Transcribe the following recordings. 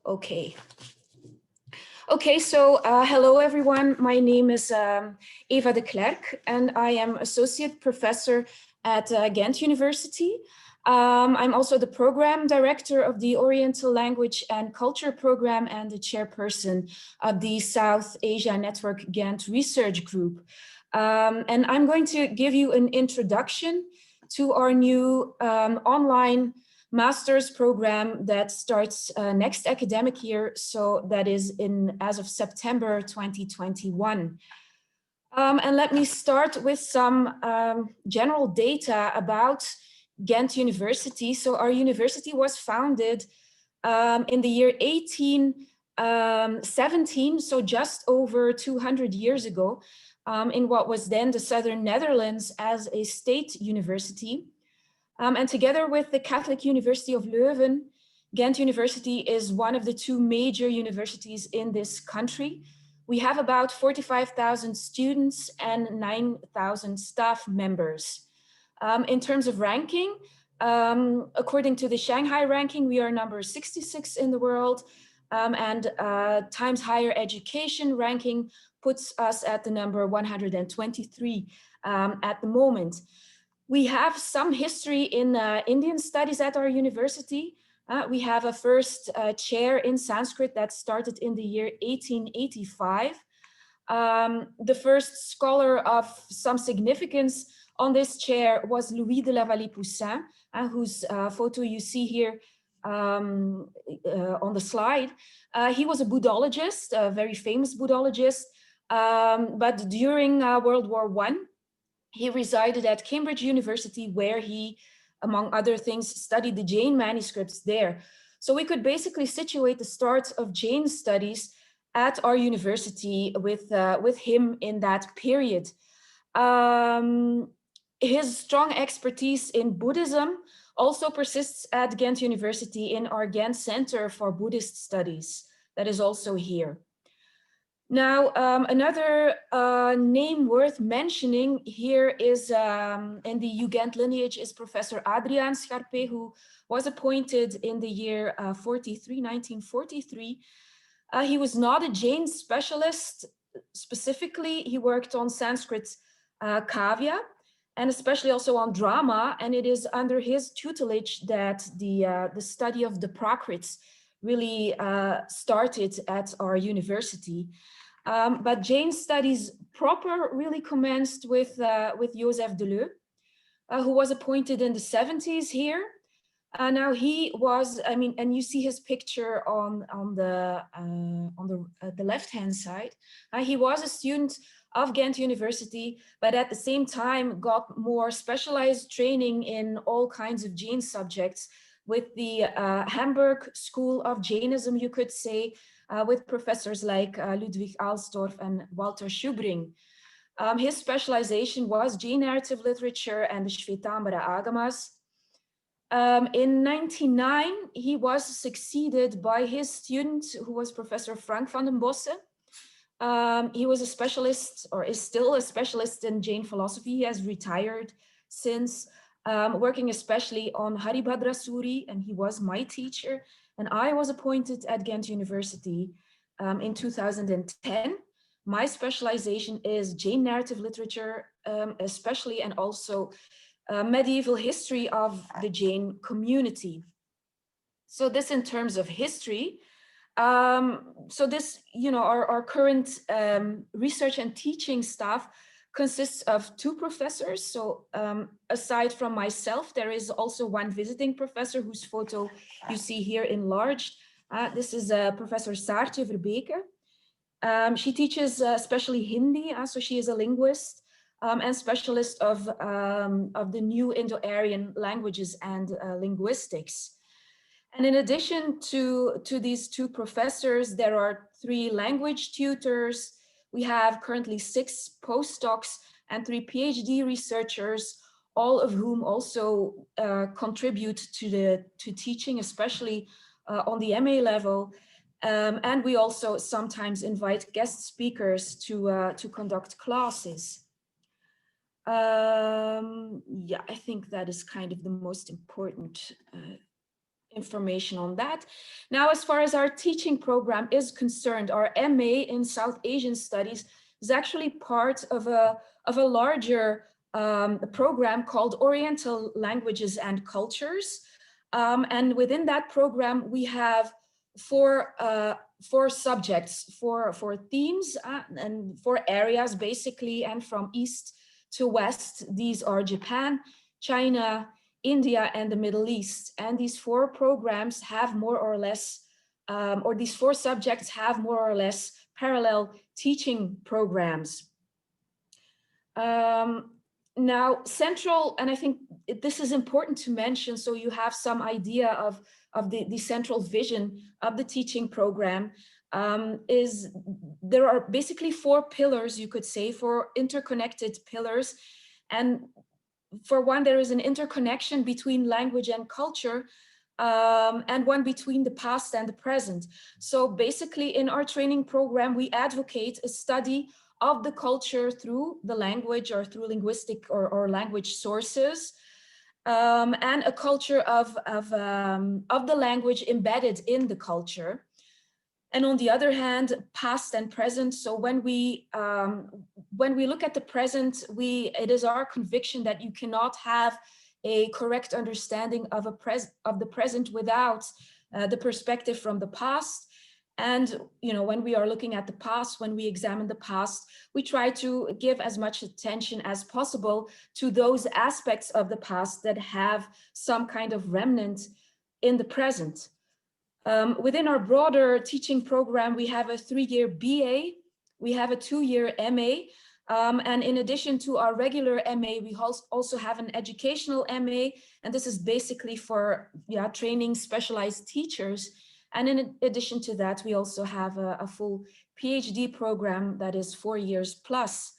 Okay. Okay, so hello everyone. My name is Eva de Klerk and I am Associate Professor at Ghent University. I'm also the Program Director of the Oriental Language and Culture Program and the Chairperson of the South Asia Network Ghent Research Group. And I'm going to give you an introduction to our new online master's program that starts next academic year. So that is as of September 2021. And let me start with some general data about Ghent University. So our university was founded in the year 1817, so just over 200 years ago, in what was then the Southern Netherlands as a state university. And together with the Catholic University of Leuven, Ghent University is one of the two major universities in this country. We have about 45,000 students and 9,000 staff members. In terms of ranking, according to the Shanghai ranking, we are number 66 in the world, and Times Higher Education ranking puts us at the number 123 at the moment. We have some history in Indian studies at our university. We have a first chair in Sanskrit that started in the year 1885. The first scholar of some significance on this chair was Louis de la Vallée-Poussin, whose photo you see here on the slide. He was a Buddhologist, a very famous Buddhologist, but during World War I, he resided at Cambridge University, where he, among other things, studied the Jain manuscripts there. So we could basically situate the start of Jain studies at our university with him in that period. His strong expertise in Buddhism also persists at Ghent University in our Ghent Center for Buddhist Studies, that is also here. Now, another name worth mentioning here is, in the UGent lineage, is Professor Adriaan Scharpé, who was appointed in the year 1943. He was not a Jain specialist specifically. He worked on Sanskrit kavya, and especially also on drama, and it is under his tutelage that the study of the Prakrits really started at our university. But Jain studies proper really commenced with Joseph Deleu, who was appointed in the 70s here. Now he was, I mean, and you see his picture on the left-hand side. He was a student of Ghent University, but at the same time got more specialized training in all kinds of Jain subjects with the Hamburg School of Jainism, you could say, with professors like Ludwig Alstorff and Walter Schubring. His specialization was Jain narrative literature and the Shvetambara Agamas. In 1999, he was succeeded by his student, who was Professor Frank van den Bosse. He was a specialist, or is still a specialist in Jain philosophy. He has retired since, working especially on Haribhadra Suri, and he was my teacher. And I was appointed at Ghent University in 2010. My specialization is Jain narrative literature, especially, and also medieval history of the Jain community. So this in terms of history. So this, you know, our current research and teaching staff consists of 2 professors. So aside from myself, there is also one visiting professor whose photo you see here enlarged. This is Professor Saartje Verbeke. She teaches especially Hindi, so she is a linguist and specialist of the new Indo-Aryan languages and linguistics. And in addition to these 2 professors, there are 3 language tutors. We have currently 6 postdocs and 3 PhD researchers, all of whom also contribute to teaching, especially on the MA level. And we also sometimes invite guest speakers to conduct classes. Yeah, I think that is kind of the most important information on that. Now, as far as our teaching program is concerned, our MA in South Asian Studies is actually part of a larger program called Oriental Languages and Cultures. And within that program, we have four subjects, four themes and four areas basically, and from east to west. These are Japan, China, India, and the Middle East. And these four programs have more or less, or these four subjects have more or less parallel teaching programs. Now, central, and I think this is important to mention so you have some idea of the central vision of the teaching program, is there are basically four pillars, you could say, four interconnected pillars. And for one, there is an interconnection between language and culture, and one between the past and the present. So basically in our training program, we advocate a study of the culture through the language or through linguistic or language sources, and a culture of the language embedded in the culture. And on the other hand, past and present. So when we look at the present, it is our conviction that you cannot have a correct understanding of the present without the perspective from the past. And when we are looking at the past, when we examine the past, we try to give as much attention as possible to those aspects of the past that have some kind of remnant in the present. Within our broader teaching program, we have a 3-year BA, we have a 2-year MA, and in addition to our regular MA, we also have an educational MA, and this is basically for training specialized teachers. And in addition to that, we also have a full PhD program that is 4 years plus.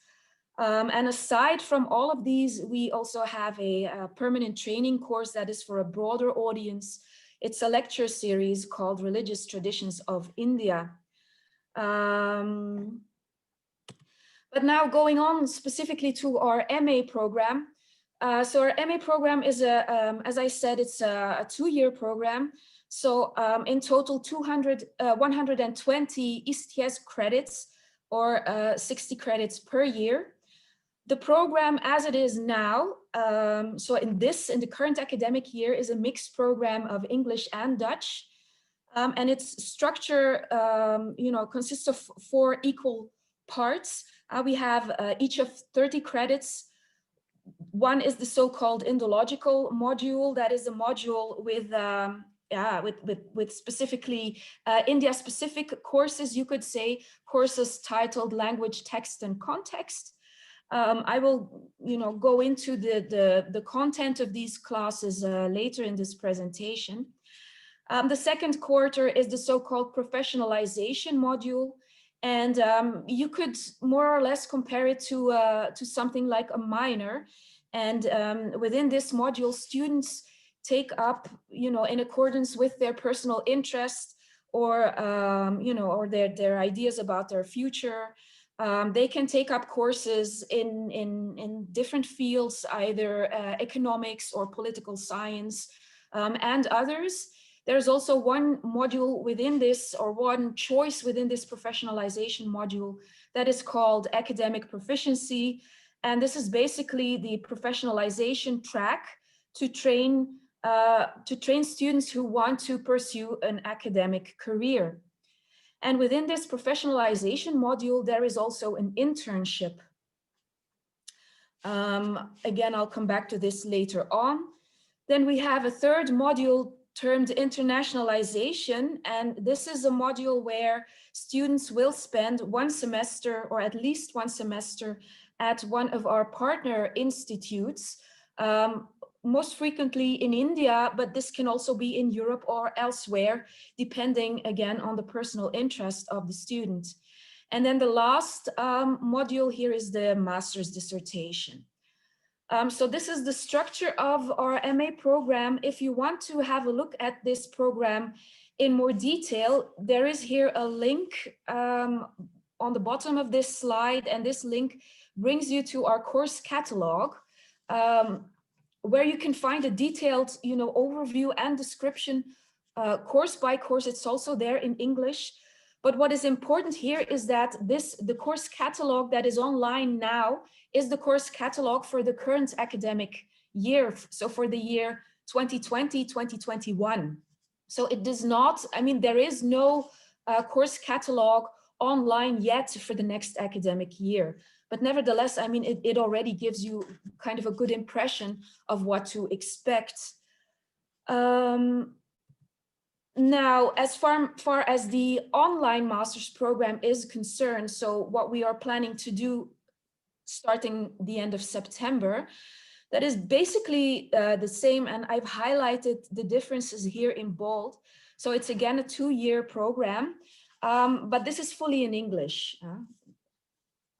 And aside from all of these, we also have a permanent training course that is for a broader audience. It's a lecture series called Religious Traditions of India. But now going on specifically to our MA program. So our MA program is as I said, it's a 2-year program. So in total, 120 ISTS credits, or 60 credits per year. The program as it is now, so in the current academic year, is a mixed program of English and Dutch. And its structure consists of 4 equal parts. We have each of 30 credits. One is the so-called Indological module. That is a module with specifically India-specific courses, you could say, courses titled Language, Text, and Context. I will, go into the content of these classes later in this presentation. The second quarter is the so-called professionalization module, and you could more or less compare it to something like a minor. And within this module, students take up, in accordance with their personal interest or or their ideas about their future. They can take up courses in different fields, either economics or political science, and others. There's also one module within this, or one choice within this professionalization module, that is called academic proficiency. And this is basically the professionalization track to train students who want to pursue an academic career. And within this professionalization module, there is also an internship. Again, I'll come back to this later on. Then we have a third module termed internationalization. And this is a module where students will spend 1 semester, or at least 1 semester, at one of our partner institutes, most frequently in India, but this can also be in Europe or elsewhere, depending again on the personal interest of the student. And then the last module here is the master's dissertation. So this is the structure of our MA program. If you want to have a look at this program in more detail, there is here a link on the bottom of this slide, and this link brings you to our course catalog, where you can find a detailed overview and description course by course. It's also there in English. But what is important here is that the course catalog that is online now is the course catalog for the current academic year. So for the year 2020, 2021. So it does not, I mean, there is no course catalog online yet for the next academic year. But nevertheless, I mean, it already gives you kind of a good impression of what to expect. Now, as far as the online master's program is concerned, so what we are planning to do starting the end of September, that is basically the same, and I've highlighted the differences here in bold. So it's again a 2-year program, but this is fully in English,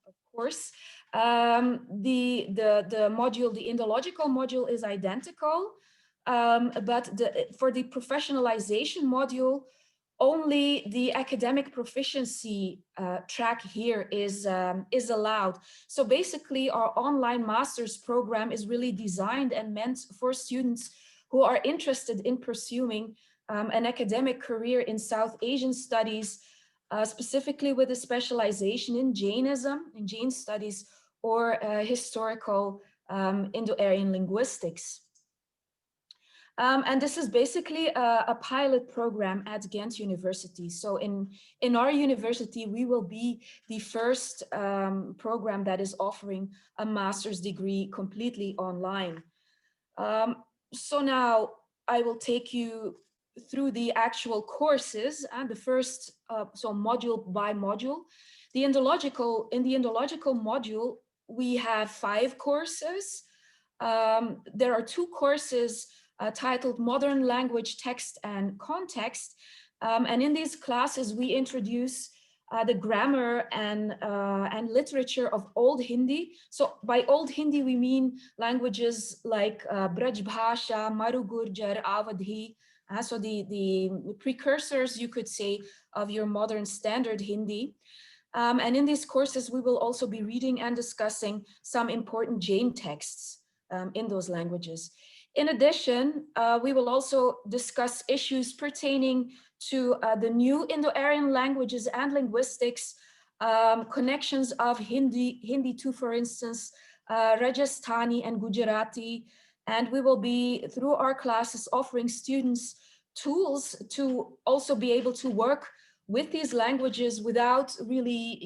of course. The module, the Indological module is identical, but for the professionalization module, only the academic proficiency track here is allowed. So basically our online master's program is really designed and meant for students who are interested in pursuing an academic career in South Asian studies, specifically with a specialization in Jainism, in Jain studies, or historical Indo-Aryan linguistics. And this is basically a pilot program at Ghent University. So in our university, we will be the first program that is offering a master's degree completely online. So now I will take you through the actual courses, and the first, so module by module. In the Indological module, we have 5 courses. There are 2 courses titled Modern Language Text and Context. And in these classes, we introduce the grammar and literature of Old Hindi. So by Old Hindi, we mean languages like Braj Bhasha, Maru Gurjar, Awadhi. So the precursors, you could say, of your modern standard Hindi. And in these courses, we will also be reading and discussing some important Jain texts in those languages. In addition, we will also discuss issues pertaining to the new Indo-Aryan languages and linguistics, connections of Hindi to, for instance, Rajasthani and Gujarati. And we will be, through our classes, offering students tools to also be able to work with these languages without really,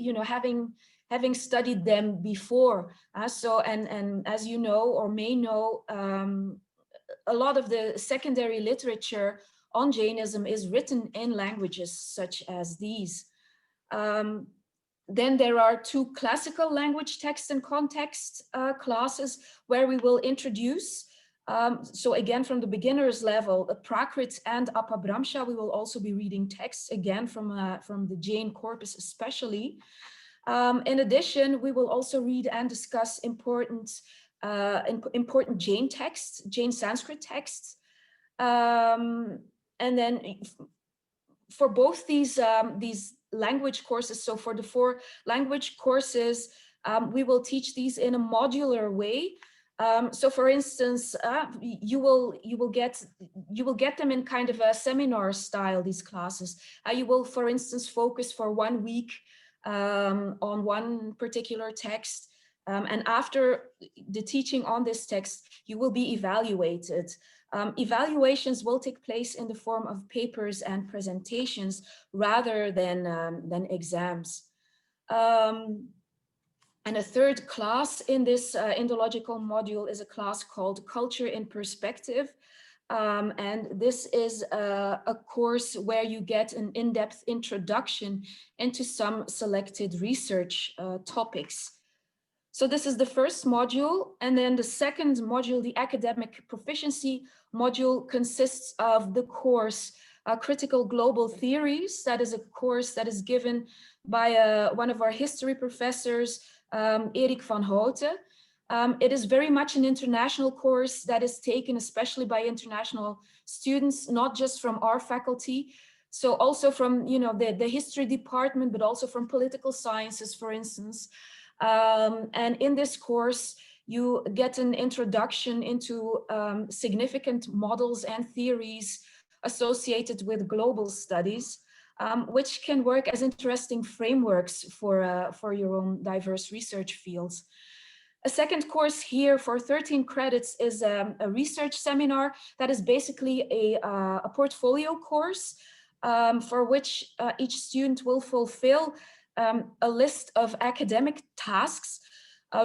having studied them before. And as you know or may know, a lot of the secondary literature on Jainism is written in languages such as these. Then there are 2 classical language text and context classes where we will introduce, so again, from the beginner's level, Prakrit and Apabhramsha. We will also be reading texts, again, from the Jain corpus especially. In addition, we will also read and discuss important Jain texts, Jain Sanskrit texts. And then for both these language courses, so for the 4 language courses, we will teach these in a modular way. So for instance, you will get them in kind of a seminar style, these classes. You will, for instance, focus for 1 week on one particular text. And after the teaching on this text, you will be evaluated. Evaluations will take place in the form of papers and presentations rather than exams. And a 3rd class in this Indological module is a class called Culture in Perspective. And this is a course where you get an in-depth introduction into some selected research topics. So this is the first module. And then the second module, the Academic Proficiency module, consists of the course Critical Global Theories. That is a course that is given by one of our history professors, Erik van Houten. It is very much an international course that is taken especially by international students, not just from our faculty. So also from the history department, but also from political sciences, for instance. And in this course, you get an introduction into significant models and theories associated with global studies, which can work as interesting frameworks for your own diverse research fields. A second course here for 13 credits is a research seminar that is basically a portfolio course for which each student will fulfill a list of academic tasks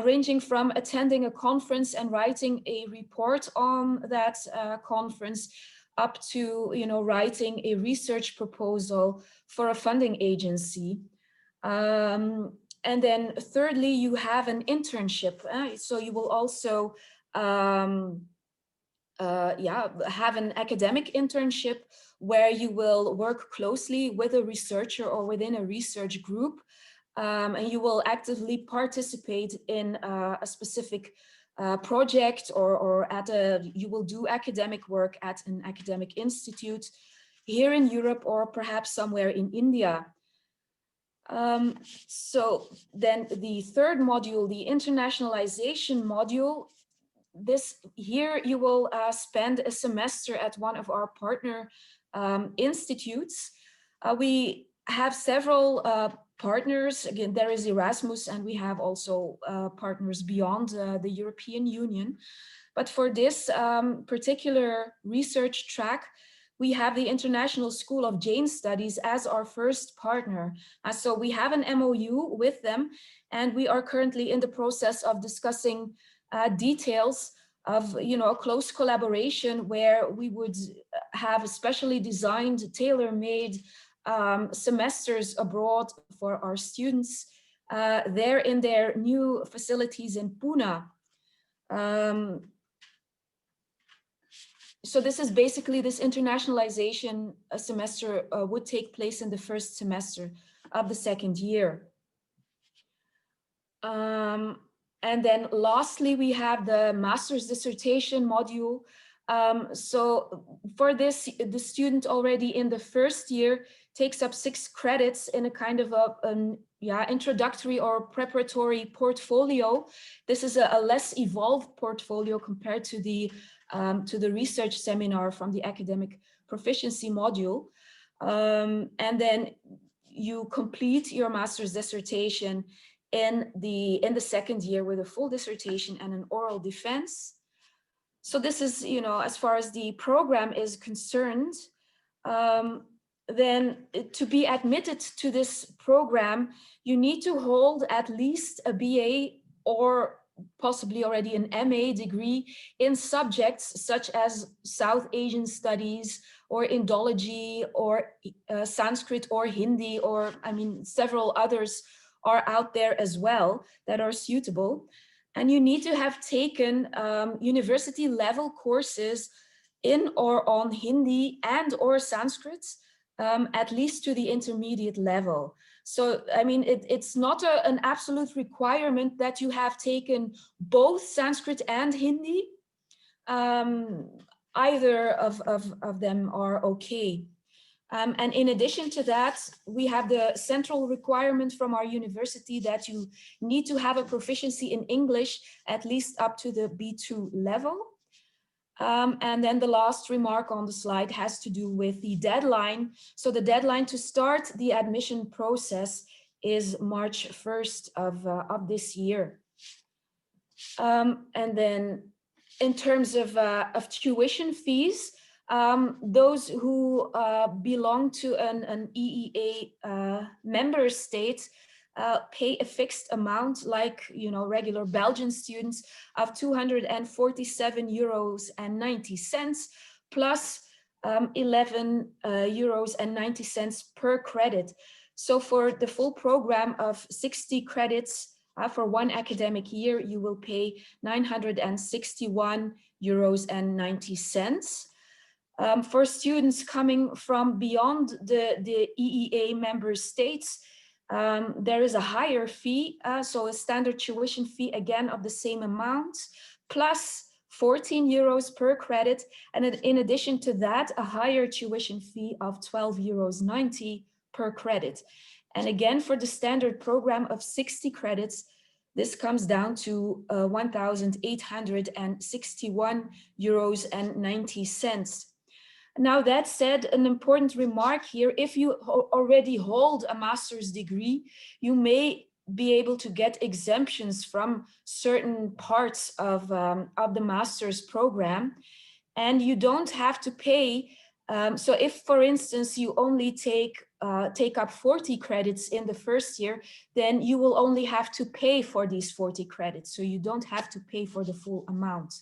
ranging from attending a conference and writing a report on that conference up to, writing a research proposal for a funding agency. And then thirdly, you have an internship. So you will also have an academic internship where you will work closely with a researcher or within a research group. And you will actively participate in a specific project or you will do academic work at an academic institute here in Europe or perhaps somewhere in India. So then the third module, the internationalization module, here you will spend a semester at one of our partner institutes. We have several partners. Again, there is Erasmus, and we have also partners beyond the European Union. But for this particular research track, we have the International School of Jain Studies as our first partner. So we have an MOU with them, and we are currently in the process of discussing details of a close collaboration where we would have specially designed, tailor-made semesters abroad for our students there in their new facilities in Pune. So this is basically, this internationalization semester would take place in the first semester of the second year. And then lastly, we have the master's dissertation module. So for this, the student already in the first year takes up 6 credits in a kind of introductory or preparatory portfolio. This is a less evolved portfolio compared to the research seminar from the academic proficiency module. And then you complete your master's dissertation in the second year with a full dissertation and an oral defense. So this is, as far as the program is concerned, then to be admitted to this program, you need to hold at least a BA or possibly already an MA degree in subjects such as South Asian studies or Indology or Sanskrit or Hindi, or several others are out there as well that are suitable. And you need to have taken university level courses in or on Hindi and or Sanskrit, at least to the intermediate level. So, it's not an absolute requirement that you have taken both Sanskrit and Hindi. Either of them are okay. And in addition to that, we have the central requirement from our university that you need to have a proficiency in English, at least up to the B2 level. And then the last remark on the slide has to do with the deadline. So the deadline to start the admission process is March 1st of this year. And then in terms of tuition fees, those who belong to an EEA member state pay a fixed amount, like regular Belgian students, of 247 euros and 90 cents plus 11 euros and 90 cents per credit. So for the full program of 60 credits for one academic year, you will pay 961 euros and 90 cents. For students coming from beyond the EEA member states, there is a higher fee, so a standard tuition fee again of the same amount, plus 14 euros per credit, and in addition to that, a higher tuition fee of 12.90 euros per credit. And again, for the standard program of 60 credits, this comes down to 1,861 euros and 90 cents. Now that said, an important remark here, if you already hold a master's degree, you may be able to get exemptions from certain parts of the master's program, and you don't have to pay. So if, for instance, you only take up 40 credits in the first year, then you will only have to pay for these 40 credits. So you don't have to pay for the full amount.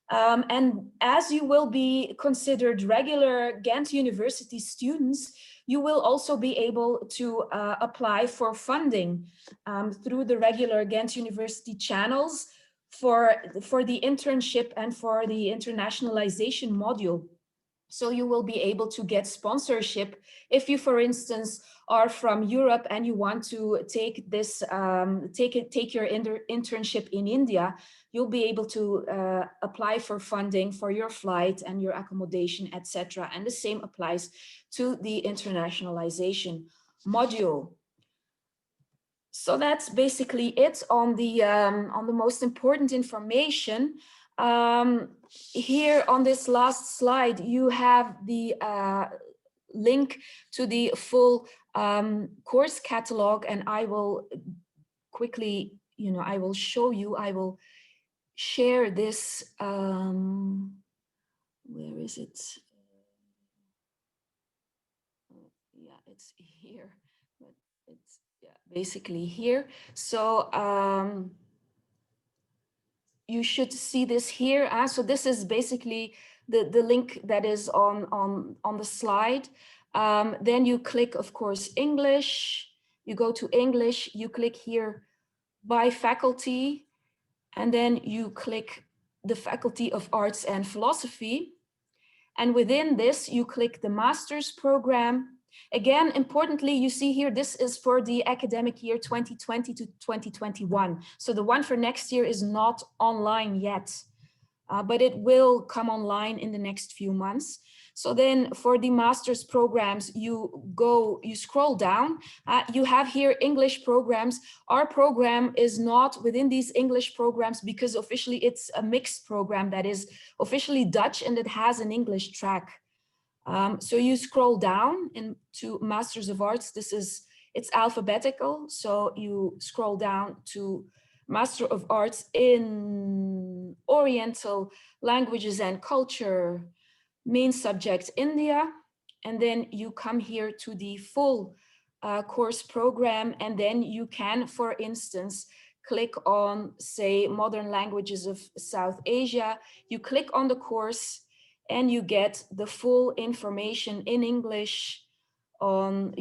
And as you will be considered regular Ghent University students, you will also be able to apply for funding through the regular Ghent University channels for the internship and for the internationalization module. So you will be able to get sponsorship if you, for instance, are from Europe and you want to take this, take your internship in India. You'll be able to apply for funding for your flight and your accommodation, etc. And the same applies to the internationalization module. So that's basically it on the most important information. Here on this last slide, you have the link to the full course catalog, and I will quickly, I will show you, I will share this. Where is it? Yeah, it's here, but it's basically here. So you should see this here. So this is basically the link that is on the slide. Then you click, of course, English. You go to English, you click here by faculty, and then you click the Faculty of Arts and Philosophy. And within this, you click the master's program. Again, importantly, you see here, this is for the academic year 2020 to 2021. So the one for next year is not online yet, but it will come online in the next few months. So then for the master's programs, you scroll down, you have here English programs. Our program is not within these English programs because officially it's a mixed program that is officially Dutch and it has an English track. So you scroll down into Masters of Arts. It's alphabetical. So you scroll down to Master of Arts in Oriental Languages and Culture, main subject India, and then you come here to the full course program, and then you can, for instance, click on, say, Modern Languages of South Asia. You click on the course and you get the full information in English on,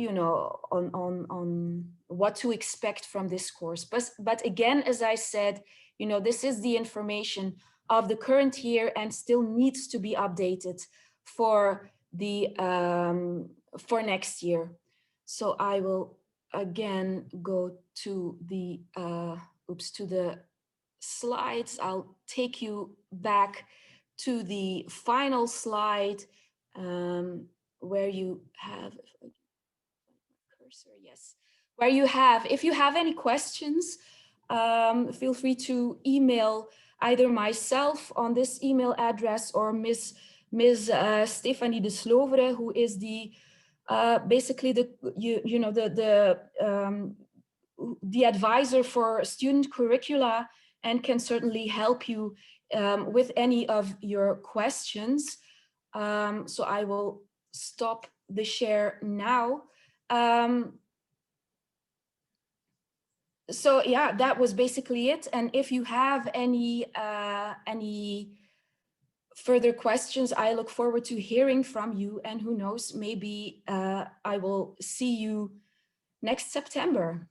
on what to expect from this course. But again, as I said, this is the information of the current year and still needs to be updated for the for next year. So I will again go to the to the slides. I'll take you back to the final slide where you have cursor, yes, where you have, if you have any questions, feel free to email either myself on this email address or Ms. Stephanie de Slovere, who is the basically the advisor for student curricula and can certainly help you with any of your questions. So I will stop the share now. So yeah, that was basically it. And if you have any further questions, I look forward to hearing from you. And who knows, maybe I will see you next September.